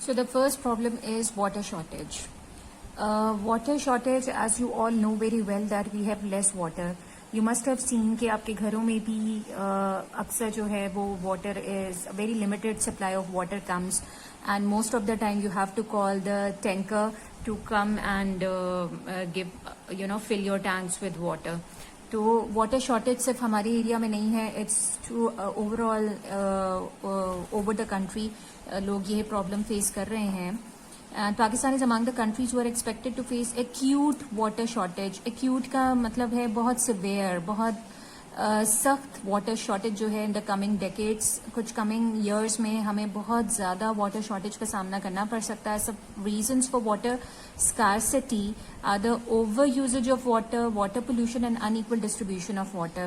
So the first problem is water shortage. Water shortage, as you all know very well that we have less water. You must have seen कि आपके घरों में भी अक्सर जो है वो water is a very limited supply of water comes, and most of the time you have to call the tanker to come and give fill your tanks with water. तो वाटर शॉर्टेज सिर्फ हमारे area में नहीं है, it's to overall over the country लोग ये problem face कर रहे हैं. And Pakistan is among the countries who are expected to face acute water shortage. Acute का मतलब है बहुत सिवियर, बहुत सख्त वाटर शॉर्टेज जो है इन द कमिंग डेकेड्स. कुछ कमिंग ईयर्स में हमें बहुत ज़्यादा वाटर शॉर्टेज का सामना करना पड़ सकता है. सब reasons for water scarcity are the over usage of water, water pollution and unequal distribution of water.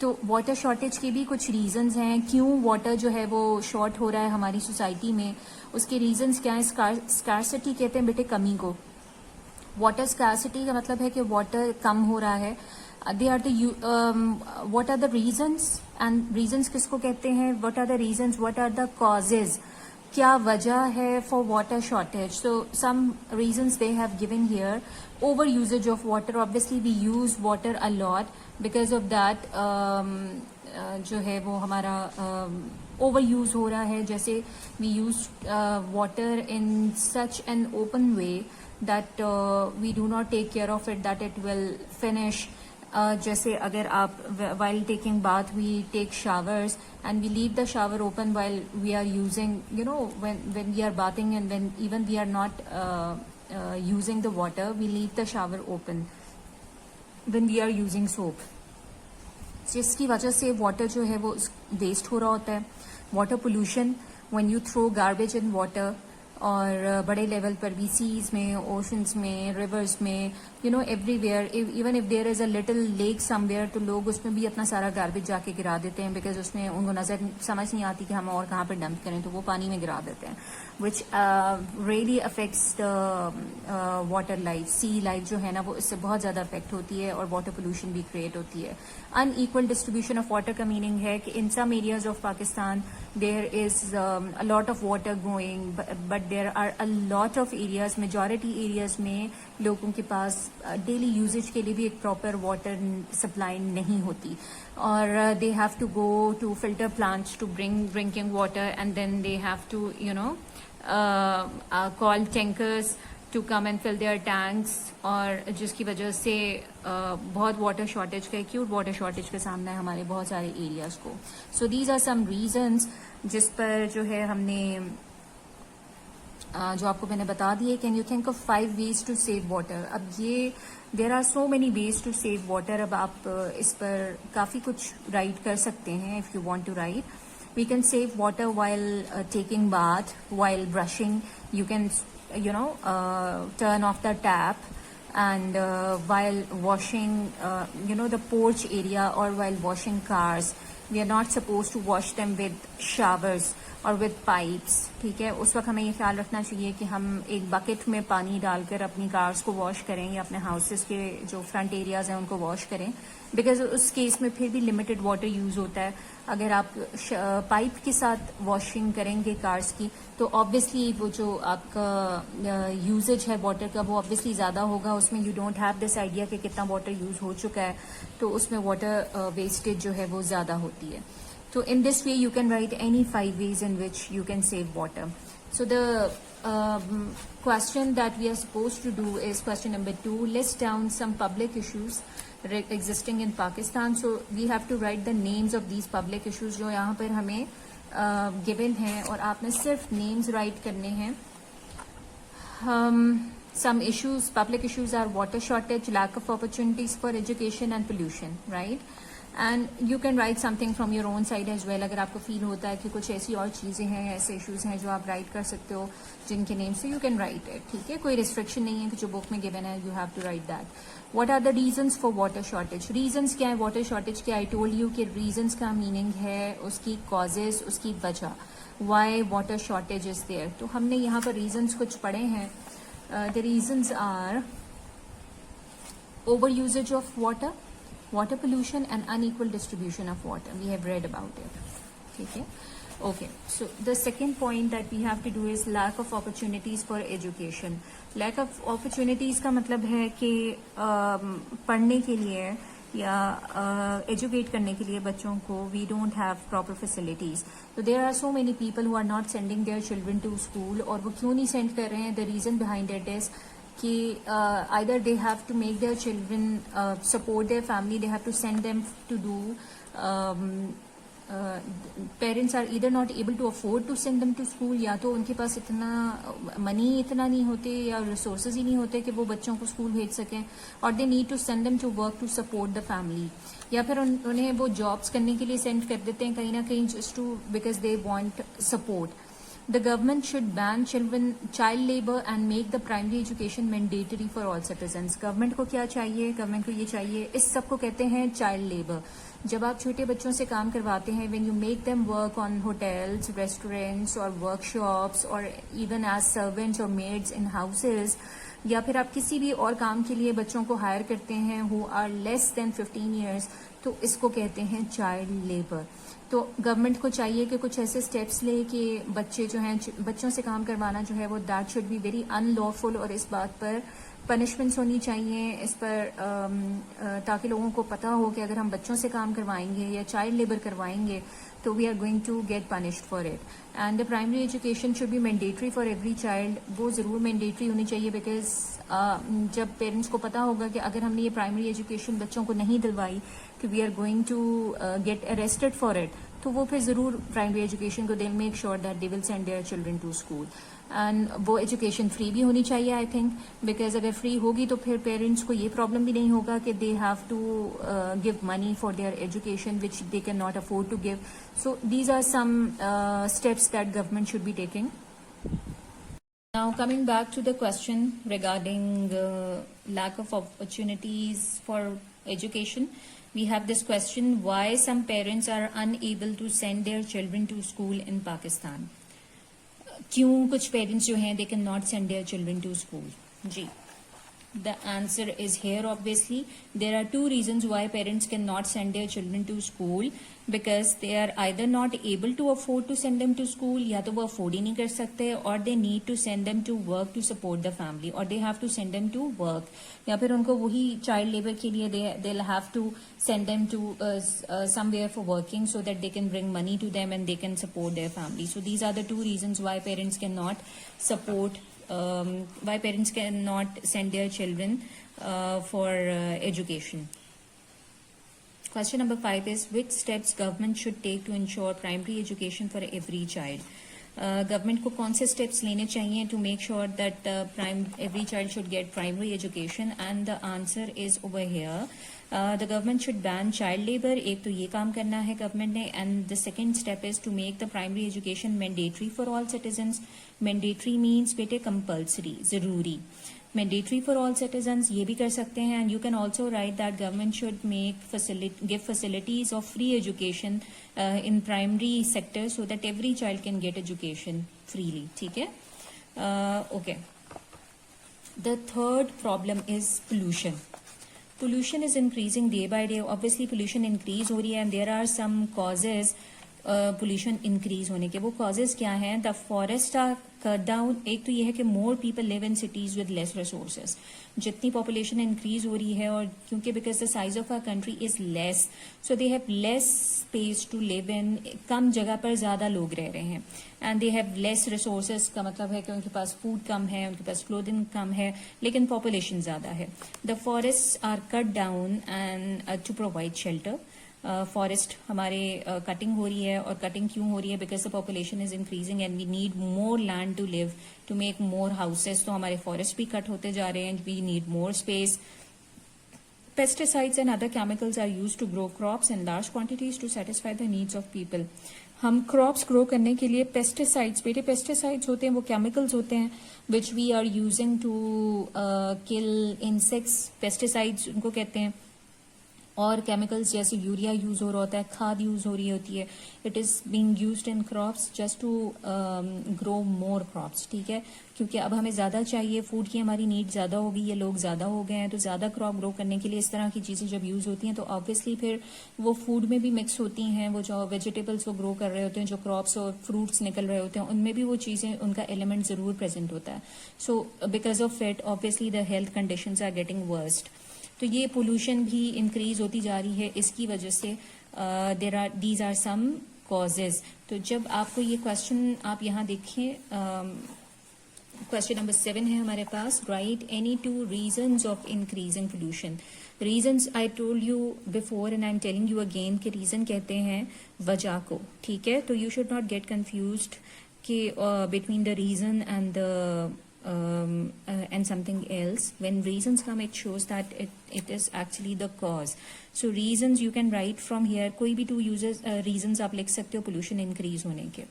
तो वाटर शॉर्टेज के भी कुछ रीजंस हैं क्यों वाटर जो है वो शॉर्ट हो रहा है हमारी सोसाइटी में. उसके रीजंस क्या है? स्कार्सिटी कहते हैं बेटे कमी को. वाटर स्कार्सिटी का मतलब है कि वाटर कम हो रहा है. They are what are the reasons, and reasons किसको कहते हैं? What are the reasons, what are the causes, क्या वजह है for water shortage. So some reasons they have given here. Over usage of water, obviously we use water a lot, because of that जो है वो हमारा over use हो रहा है. जैसे we use water in such an open way that we do not take care of it, that it will finish. जैसे अगर आप while taking bath we take showers and we leave the shower open while we are using, when we are bathing, and when even we are not using the water, we leave the shower open when we are using soap, जिसकी वजह से water जो है वो waste हो रहा होता है. Water pollution, when you throw garbage in water, और बड़े लेवल पर भी सीज में, ओशंस में, रिवर्स में, everywhere, even if there is a little lake somewhere, तो लोग उसमें भी अपना सारा गार्बेज जाके गिरा देते हैं, बिकॉज उसमें उनको नजर समझ नहीं आती कि हम और कहाँ पर डंप करें, तो वो पानी में गिरा देते हैं, which really affects the water life. Sea life जो है ना वो इससे बहुत ज़्यादा अफेक्ट होती है, और वाटर पोल्यूशन भी क्रिएट होती है. अनईक्वल डिस्ट्रीब्यूशन ऑफ वाटर का मीनिंग है कि in some areas of Pakistan there is a lot of water going, but there are a lot of areas, majority areas में लोगों के पास डेली यूजेज के लिए भी एक प्रॉपर वाटर सप्लाई नहीं होती, और they have to go to filter plants to bring drinking water, and then they have to call tankers to come and fill their tanks, और जिसकी वजह से बहुत वाटर शॉर्टेज का, एक्यूट वाटर शॉर्टेज का सामना है हमारे बहुत सारे एरियाज को. So these are some reasons जिस पर जो है हमने जो आपको मैंने बता दिए. Can you think of 5 ways to save water. अब ये there are so many ways to save water. अब आप इस पर काफ़ी कुछ राइट कर सकते हैं if you want to write. We can save water while taking bath, while brushing. You can turn off the tap, and while washing the porch area, or while washing cars. We are not supposed to wash them with showers और with pipes. ठीक है, उस वक्त हमें ये ख्याल रखना चाहिए कि हम एक बकेट में पानी डालकर अपनी कार्स को वॉश करें, या अपने हाउसेस के जो फ्रंट एरियाज हैं उनको वॉश करें, बिकॉज उस केस में फिर भी लिमिटेड वाटर यूज होता है. अगर आप पाइप के साथ वॉशिंग करेंगे कार्स की, तो ऑब्वियसली वो जो आपका यूजेज है वाटर का वो ऑब्वियसली ज़्यादा होगा. उसमें you don't have this idea कि कितना वाटर यूज हो चुका है, तो उसमें वाटर वेस्टेज जो है वो ज़्यादा होती है. So in this way you can write any 5 ways in which you can save water. So the question that we are supposed to do is question number 2. List down some public issues existing in Pakistan. So we have to write the names of these public issues जो यहाँ पर हमें given हैं, और आपने सिर्फ names write करने हैं. Some issues, public issues are water shortage, lack of opportunities for education and pollution, right? And you can write something from your own side as well. अगर आपको फील होता है कि कुछ ऐसी और चीज़ें हैं, ऐसे इश्यूज हैं जो आप राइट कर सकते हो जिनके नेम से, यू कैन राइट इट. ठीक है, कोई रिस्ट्रिक्शन नहीं है कि जो बुक में गिवन है you have to write that. What are the reasons for water shortage. Reasons क्या है वाटर शॉर्टेज के? आई टोल्ड यू कि रीजंस का मीनिंग है उसकी कॉजेज, उसकी वजह, why water shortage is there. तो हमने यहाँ पर रीजंस कुछ पढ़े हैं. The reasons are over usage of water, water pollution and unequal distribution of water. We have read about it. ठीक है. Okay, so the second point that we have to do is lack of opportunities for education. Lack of opportunities का मतलब है कि पढ़ने के लिए या एजुकेट करने के लिए बच्चों को we don't have proper facilities. तो there are so many people who are not sending their children to school. और वो क्यों नहीं सेंड कर रहे हैं? The reason behind it is कि either they have to make their children support their family, they have to send them to do parents are either not able to afford to send them to school, या तो उनके पास इतना money इतना नहीं होते या resources ही नहीं होते कि वो बच्चों को स्कूल भेज सकें, और they need to send them to work to support the family. या फिर उन्हें वो जॉब्स करने के लिए सेंड कर देते हैं कहीं ना कहीं just to because they want support. The government should ban child labor and make the primary education mandatory for all citizens. Government को क्या चाहिए? गवर्नमेंट को ये चाहिए, इस सब को कहते हैं चाइल्ड लेबर. जब आप छोटे बच्चों से काम करवाते हैं, when you make them work on hotels, restaurants और workshops और even as servants or maids in houses, या फिर आप किसी भी और काम के लिए बच्चों को हायर करते हैं who are less than 15 years, तो इसको कहते हैं चाइल्ड लेबर. तो गवर्नमेंट को चाहिए कि कुछ ऐसे स्टेप्स ले कि बच्चे जो हैं, बच्चों से काम करवाना जो है वो that should be very unlawful, और इस बात पर पनिशमेंट्स होनी चाहिए इस पर, ताकि लोगों को पता हो कि अगर हम बच्चों से काम करवाएंगे या चाइल्ड लेबर करवाएंगे तो we are going to get punished for it. And the primary education should be mandatory for every child. वो ज़रूर मैंडेटरी होनी चाहिए बिकॉज जब पेरेंट्स को पता होगा कि अगर हमने ये प्राइमरी एजुकेशन बच्चों को नहीं दिलवाई कि we are going to get arrested for it, तो वो फिर ज़रूर प्राइमरी एजुकेशन को they make sure that they will send their children to school. And वो एजुकेशन फ्री भी होनी चाहिए आई थिंक, बिकॉज अगर फ्री होगी तो फिर पेरेंट्स को ये प्रॉब्लम भी नहीं होगा कि they have to give money for their education which they can not afford to give. So these are some steps that government should be taking. Now coming back to the question regarding lack of opportunities for education, we have this question: why some parents are unable to send their children to school in Pakistan? क्यों कुछ parents जो हैं they can not send their children to school? जी, the answer is here. Obviously there are two reasons why parents cannot send their children to school, because they are either not able to afford to send them to school, या तो वो afford ही नहीं कर सकते, or they need to send them to work to support the family, or they have to send them to work, या फिर उनको वही child labor के लिए they'll have to send them to somewhere for working so that they can bring money to them and they can support their family. So these are the two reasons why parents cannot support why parents cannot send their children for education. Question number 5 is: which steps government should take to ensure primary education for every child? Government को कौन से steps लेने चाहिए to make sure that every child should get primary education? And the answer is over here. The government should ban child labor. एक तो ये काम करना है गवर्नमेंट ने. And the second step is to make the primary education mandatory for all citizens. Mandatory means बेटे compulsory, जरूरी. Mandatory for all citizens ये भी कर सकते हैं. And you can also write that government should give facilities of free education in primary sector so that every child can get education freely. ठीक है? Okay. The third problem is pollution. Pollution is increasing day by day. Obviously pollution increase हो रही है, and there are some causes pollution increase होने के. वो causes क्या हैं? The forests are cut down. एक तो ये है कि more people live in cities with less resources. जितनी population increase हो रही है, और क्योंकि because the size of our country is less, so they have less space to live in. कम जगह पर ज़्यादा लोग रह रहे हैं, and they have less resources का मतलब है कि उनके पास food कम है, उनके पास clothing कम है, लेकिन population ज़्यादा है. The forests are cut down and to provide shelter. Forest हमारे कटिंग हो रही है, और कटिंग क्यों हो रही है? Because the population is increasing and we need more land to live, to make more houses. तो हमारे फॉरेस्ट भी कट होते जा रहे हैं. We need more space. Pesticides and other chemicals are used to grow crops in large quantities to satisfy the needs of people. हम crops grow करने के लिए पेस्टिसाइड्स, बेटे पेस्टिसाइड्स होते हैं, वो केमिकल्स होते हैं which we are using to kill insects. Pesticides उनको कहते हैं. और केमिकल्स जैसे यूरिया यूज हो रहा होता है, खाद यूज हो रही होती है. It is being used in crops just to grow more crops. ठीक है, क्योंकि अब हमें ज्यादा चाहिए, फूड की हमारी नीड ज्यादा हो गई है, लोग ज्यादा हो गए हैं, तो ज्यादा क्रॉप ग्रो करने के लिए इस तरह की चीजें जब यूज होती हैं तो ऑब्वियसली फिर वो फूड में भी मिक्स होती हैं. वो जो वेजिटेबल्स वो ग्रो कर रहे होते हैं, जो क्रॉप्स और फ्रूट्स निकल रहे होते हैं, उनमें भी वो चीजें, उनका एलिमेंट जरूर प्रेजेंट होता है. So because of it obviously the health conditions are getting worst. तो ये पोल्यूशन भी इंक्रीज होती जा रही है इसकी वजह से. These are some causes. तो जब आपको ये क्वेश्चन आप यहाँ देखिए, क्वेश्चन नंबर 7 है हमारे पास. Right any 2 reasons of increasing pollution. Reasons I told you before and I am telling you again कि रीजन कहते हैं वजह को. ठीक है, तो you should not get confused कि between the reason and the and something else. When reasons come, it shows that it is actually the cause. So reasons you can write from here. कोई भी 2 uses reasons आप लिख सकते हो pollution increase होने के.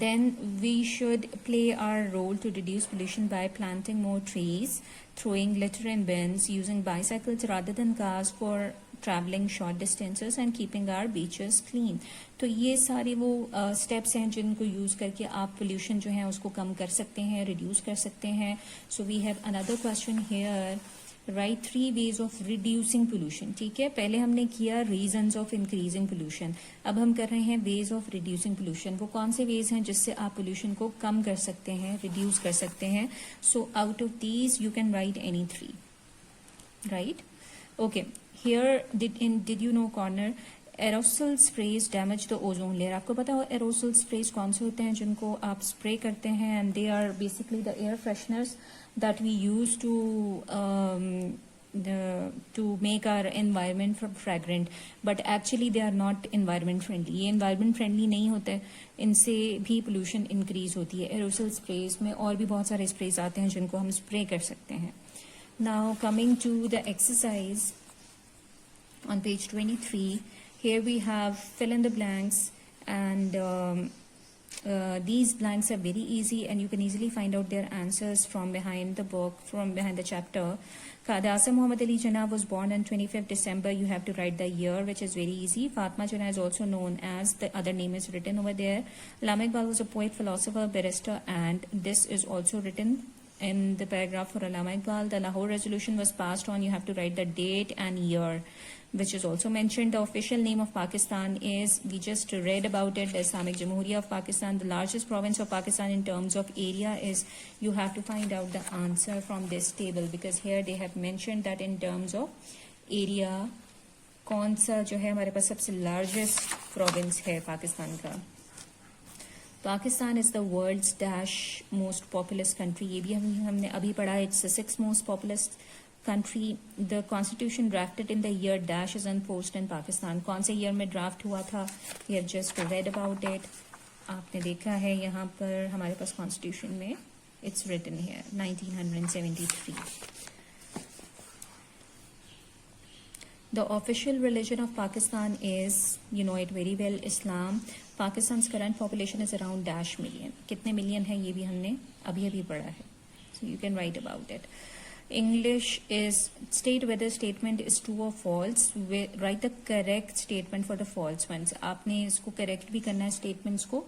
Then we should play our role to reduce pollution by planting more trees, throwing litter in bins, using bicycles rather than cars for traveling short distances and keeping our beaches clean. तो ये सारे वो steps हैं जिनको use करके आप pollution जो है उसको कम कर सकते हैं, रिड्यूस कर सकते हैं. So we have another question here. Right 3 ways of reducing pollution. ठीक है, पहले हमने किया रीजंस ऑफ इंक्रीजिंग पोल्यूशन, अब हम कर रहे हैं वेज ऑफ रिड्यूसिंग पोल्यूशन. वो कौन से वेज हैं जिससे आप पोल्यूशन को कम कर सकते हैं, रिड्यूस कर सकते हैं. So out of these you can right any 3. Right, okay. Here did you know corner aerosol sprays damage the ozone layer. आपको पता हो aerosol sprays कौन से होते हैं जिनको आप स्प्रे करते हैं, and they are basically the air fresheners that we use to make our environment fragrant, but actually they are not environment friendly. ये environment friendly नहीं होते, इनसे भी pollution increase होती है. aerosol sprays में और भी बहुत सारे sprays आते हैं जिनको हम स्प्रे कर सकते हैं. Now coming to the exercise on page 23, here we have fill in the blanks, and these blanks are very easy and you can easily find out their answers from behind the book, from behind the chapter. Qadasem Muhammad Ali Jinnah was born on 25th December. You have to write the year, which is very easy. Fatma Jinnah is also known as, the other name is written over there. Allama Iqbal was a poet, philosopher, barrister, and this is also written in the paragraph for Allama Iqbal. The Lahore resolution was passed on. You have to write the date and year, which is also mentioned. The official name of Pakistan is, we just read about it, the Islamic Jamhuriya of Pakistan. The largest province of Pakistan in terms of area is, you have to find out the answer from this table, because here they have mentioned that in terms of area, कौन सा जो है हमारे पास सबसे largest province है पाकिस्तान का. Pakistan is the world's dash most populous country. ये भी हमने अभी पढ़ा. It's the 6th most populous country. The constitution drafted in the year dash is enforced in Pakistan. कौन से year में draft हुआ था? We have just read about it. आपने देखा है यहाँ पर हमारे पास constitution में. It's written here 1973. The official religion of Pakistan is, you know it very well, Islam. Pakistan's current population is around dash million. कितने million है ये भी हमने अभी पढ़ा है. So you can write about it. English is, state whether statement is true or false. Write the correct statement for the false ones. आपने इसको correct भी करना है statements को.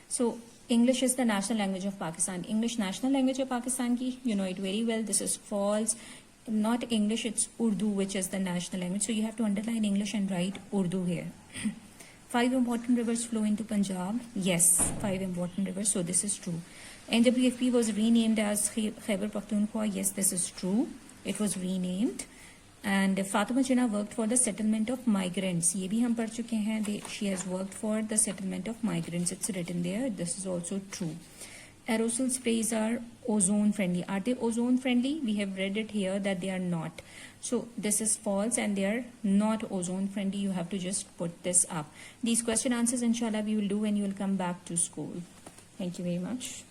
So English is the national language of Pakistan. English national language of Pakistan की, you know it very well. This is false. Not English, it's Urdu, which is the national language. So you have to underline English and write Urdu here. 5 important rivers flow into Punjab. Yes, 5 important rivers. So this is true. NWFP was renamed as Khyber Pakhtunkhwa. Yes, this is true. It was renamed. And Fatima Jinnah worked for the settlement of migrants. ये भी हम पढ़ चुके हैं. She has worked for the settlement of migrants. It's written there. This is also true. Aerosol sprays are ozone friendly. Are they ozone friendly? We have read it here that they are not. So this is false and they are not ozone friendly. You have to just put this up. These question answers inshallah we will do when you will come back to school. Thank you very much.